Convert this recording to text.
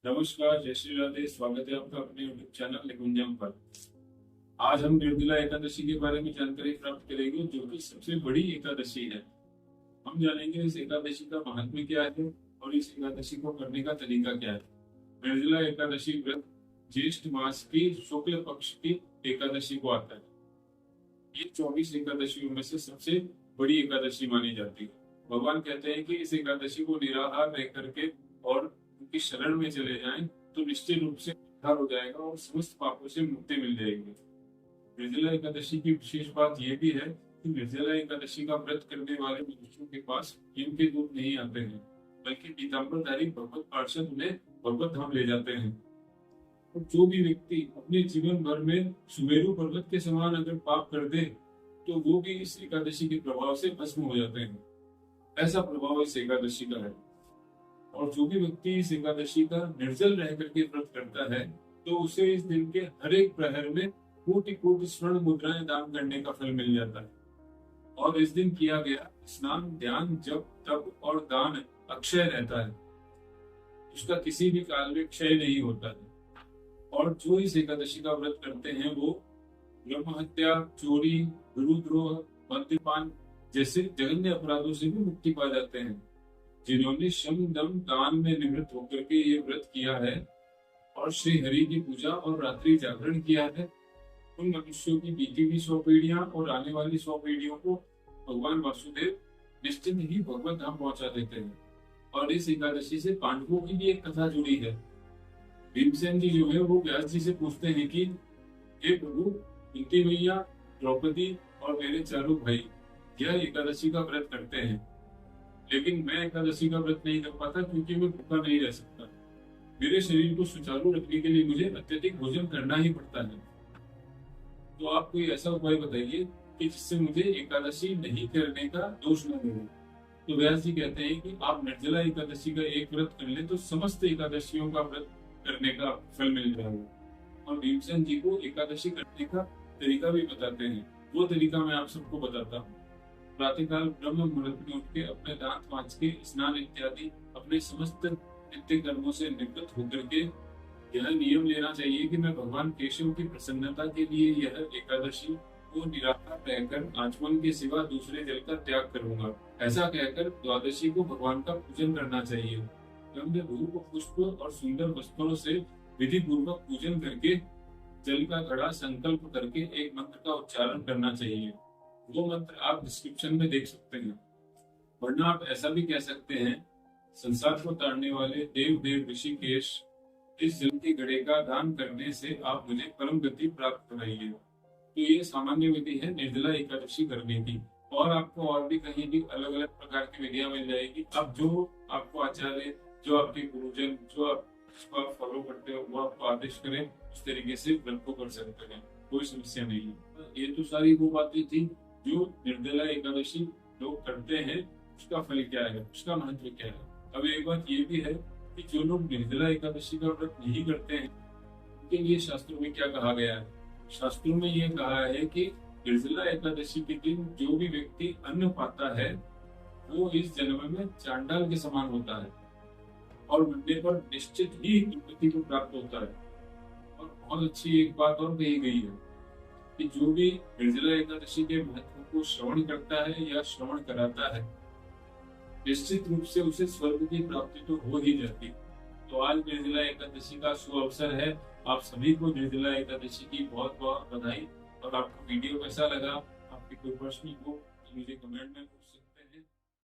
नमस्कार, जय श्री राधे। स्वागत है आपका अपने यूट्यूब चैनल निकुंजम पर। आज हम निर्जला एकादशी के बारे में जानकारी प्राप्त करेंगे, जो कि सबसे बड़ी एकादशी है। हम जानेंगे इस एकादशी का महत्व क्या है और इस एकादशी को करने का तरीका क्या है। निर्जला एकादशी व्रत ज्येष्ठ मास की शुक्ल पक्ष की एकादशी को आता है। ये 24 एकादशियों में से सबसे बड़ी एकादशी मानी जाती है। भगवान कहते हैं कि इस एकादशी को निराहार रह करके और उनकी शरण में चले जाएं तो निश्चित रूप से उद्धार हो जाएगा और समस्त पापों से मुक्ति मिल जाएगी। निर्जला एकादशी की विशेष बात यह भी है कि निर्जला एकादशी का व्रत करने वाले मनुष्यों के पास यम के दूत नहीं आते हैं, बल्कि पीताम्बरधारी भगवत पार्षद उन्हें भगवत धाम ले जाते हैं। और जो भी व्यक्ति अपने जीवन भर में सुमेरु पर्वत के समान अगर पाप कर दे तो वो भी इस एकादशी के प्रभाव से भस्म हो जाते हैं। ऐसा प्रभाव इस एकादशी का है। और जो भी व्यक्ति इस एकादशी का निर्जल रह करके व्रत करता है तो उसे इस दिन के हर एक प्रहर में कोटि कोटि स्वर्ण मुद्राएं दान करने का फल मिल जाता है। और इस दिन किया गया स्नान, ध्यान, जप, तप और दान अक्षय रहता है। उसका किसी भी काल में क्षय नहीं होता है। और जो इस एकादशी का व्रत करते हैं वो ब्रह्म हत्या, चोरी, गुरुद्रोह, मद्यपान जैसे जघन्य अपराधों से भी मुक्ति पा जाते हैं। जिन्होंने शम दम दान में निवृत्त होकर के ये व्रत किया है और श्री हरि की पूजा और रात्रि जागरण किया है, उन मनुष्यों की बीती हुई 100 पीढ़ियां और आने वाली 100 पीढ़ियों को भगवान वासुदेव निश्चित ही भगवत धाम पहुंचा देते हैं। और इस एकादशी से पांडवों की भी एक कथा जुड़ी है। भीमसेन जी जो है वो व्यास जी से पूछते हैं कि हे प्रभु, कुंती मैया, द्रौपदी और मेरे चारों भाई यह एकादशी का व्रत करते हैं, लेकिन मैं एकादशी का व्रत नहीं कर पाता क्योंकि मैं भूखा नहीं रह सकता। मेरे शरीर को सुचारू रखने के लिए मुझे अत्यधिक भोजन करना ही पड़ता है। तो आप कोई ऐसा उपाय बताइए कि जिससे मुझे एकादशी नहीं करने का दोष न मिले। तो व्यास जी कहते हैं कि आप निर्जला एकादशी का एक व्रत कर ले तो समस्त एकादशियों का व्रत करने का फल मिल जाएगा। और भीमसेन जी को एकादशी करने का तरीका भी बताते हैं। वो तरीका मैं आप सबको बताता हूँ। प्रातःकाल ब्रह्म मुहूर्त में उठ के अपने दांत मांज के स्नान इत्यादि अपने समस्त नित्य कर्मों से निवृत्त होकर के यह नियम लेना चाहिए कि मैं भगवान केशव की प्रसन्नता के लिए यह एकादशी को निराहार रहकर आचमन के सिवा दूसरे जल का त्याग करूंगा। ऐसा कहकर द्वादशी को भगवान का पूजन करना चाहिए। गंध, धूप, पुष्प और सुंदर वस्त्रों से विधि पूर्वक पूजन करके जल का घड़ा संकल्प करके एक मंत्र का उच्चारण करना चाहिए। वो मंत्र आप डिस्क्रिप्शन में देख सकते हैं। वरना आप ऐसा भी कह सकते हैं, संसार को तारने वाले देव देव ऋषिकेश, इस जल के घड़े का दान करने से आप मुझे परम गति प्राप्त कराइए। तो ये सामान्य विधि है निर्जला एकादशी करने की। और आपको और भी कहीं भी अलग अलग प्रकार की विधियां मिल जाएगी। अब जो आपको आचार्य, जो आपके गुरुजन, जो आप फॉलो करते हो वो आपको आदेश करें, उस तरीके से व्रत को कर सकते हैं। कोई समस्या नहीं है। ये तो सारी वो बातें थी जो निर्जला एकादशी लोग करते हैं, उसका फल क्या है, उसका महत्व क्या है। अब एक बात ये भी है कि जो लोग निर्जला एकादशी का व्रत नहीं करते हैं उनके लिए शास्त्रों में क्या कहा गया है। शास्त्रों में ये कहा है कि निर्जला एकादशी के दिन जो भी व्यक्ति अन्न पाता है वो इस जन्म में चांडाल के समान होता है और मरने पर निश्चित ही दुर्गति को प्राप्त होता है। और बहुत अच्छी एक बात और कही गई है कि जो भी निर्जला एकादशी के महत्व को श्रवण करता है या श्रवण कराता है, निश्चित रूप से उसे स्वर्ग की प्राप्ति तो हो ही जाती। तो आज निर्जला एकादशी का शुभ अवसर है। आप सभी को निर्जला एकादशी की बहुत बहुत बधाई। और आपको वीडियो कैसा लगा, आपके कोई प्रश्न हो तो मुझे कमेंट में पूछ सकते हैं।